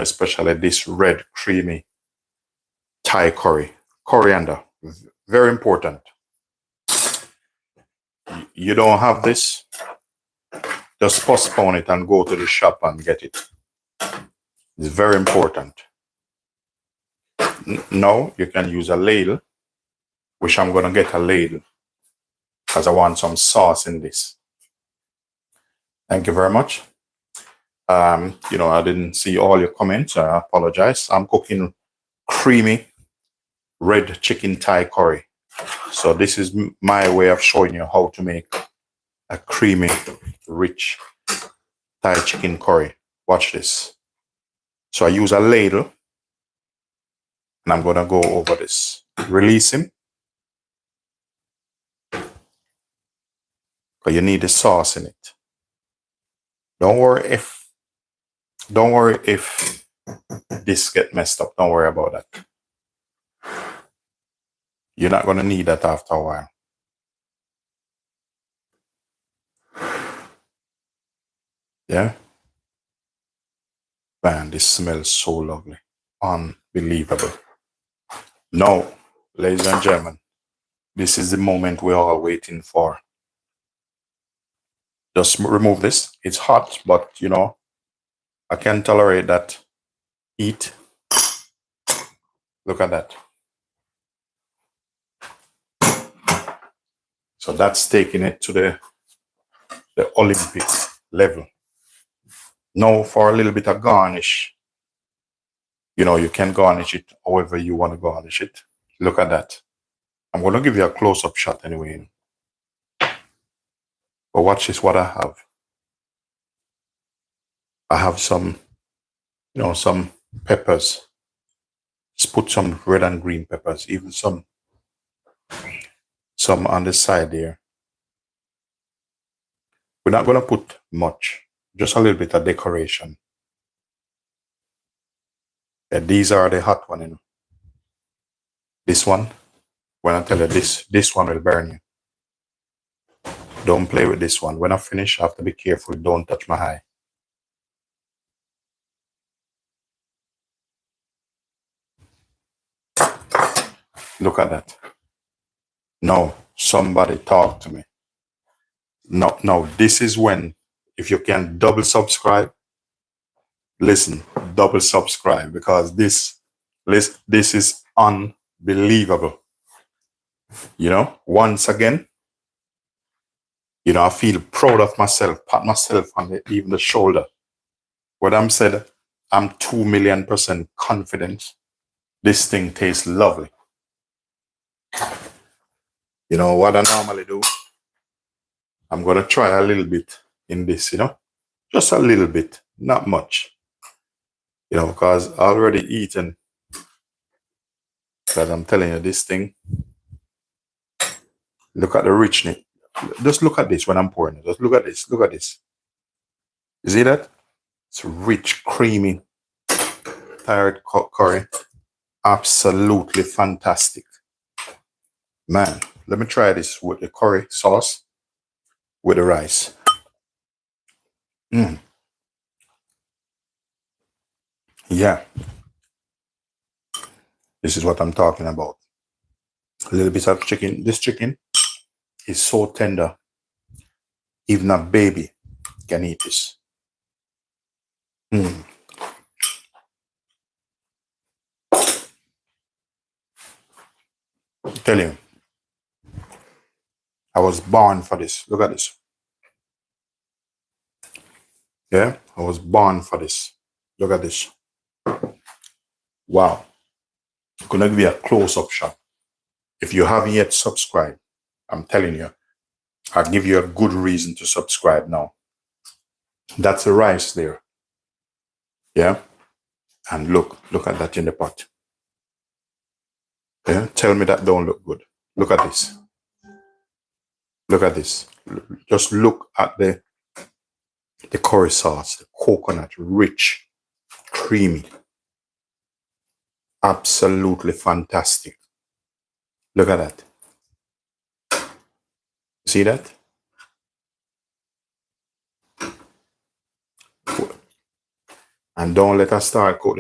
especially this red creamy Thai curry. Coriander, very important. You don't have this, just postpone it and go to the shop and get it. It's very important. Now you can use a ladle, which I'm going to get a ladle because I want some sauce in this. Thank you very much. I didn't see all your comments. I apologize. I'm cooking creamy red chicken Thai curry. So this is my way of showing you how to make a creamy, rich Thai chicken curry. Watch this. So I use a ladle and I'm going to go over this. Release him. Because you need the sauce in it. Don't worry if this get messed up. Don't worry about that. You're not going to need that after a while. Yeah? Man, this smells so lovely. Unbelievable. Now, ladies and gentlemen, this is the moment we're all waiting for. Just remove this. It's hot, but I can tolerate that heat. Look at that. So that's taking it to the Olympic level. Now for a little bit of garnish. You can garnish it however you want to garnish it. Look at that. I'm going to give you a close-up shot anyway. But watch this, what I have. I have some peppers. Just put some red and green peppers, even some on the side there. We're not going to put much, just a little bit of decoration. Yeah, these are the hot one, This one, when I tell you this one will burn you. Don't play with this one. When I finish, I have to be careful. Don't touch my eye. Look at that. No, somebody talk to me. No, this is when, if you can double subscribe, listen, double subscribe, because this is unbelievable. Once again, I feel proud of myself, pat myself on even the shoulder. What I'm said, I'm 2,000,000% confident this thing tastes lovely. What I normally do, I'm going to try a little bit in this, just a little bit, not much, because I already eaten. But I'm telling you, this thing, look at the richness. Just look at this when I'm pouring it. Just look at this. Look at this. You see that? It's rich, creamy, tired curry. Absolutely fantastic. Man, let me try this with the curry sauce with the rice. Yeah. This is what I'm talking about. A little bit of chicken. This chicken is so tender. Even a baby can eat this. I tell you, I was born for this. Look at this. Yeah, I was born for this. Look at this. Wow. I'm gonna give you a close-up shot. If you haven't yet subscribed, I'm telling you, I'll give you a good reason to subscribe now. That's the rice there. Yeah. And look at that in the pot. Yeah. Tell me that don't look good. Look at this. Look at this. Just look at the curry sauce, the coconut, rich, creamy. Absolutely fantastic. Look at that. See that? And don't let us start cook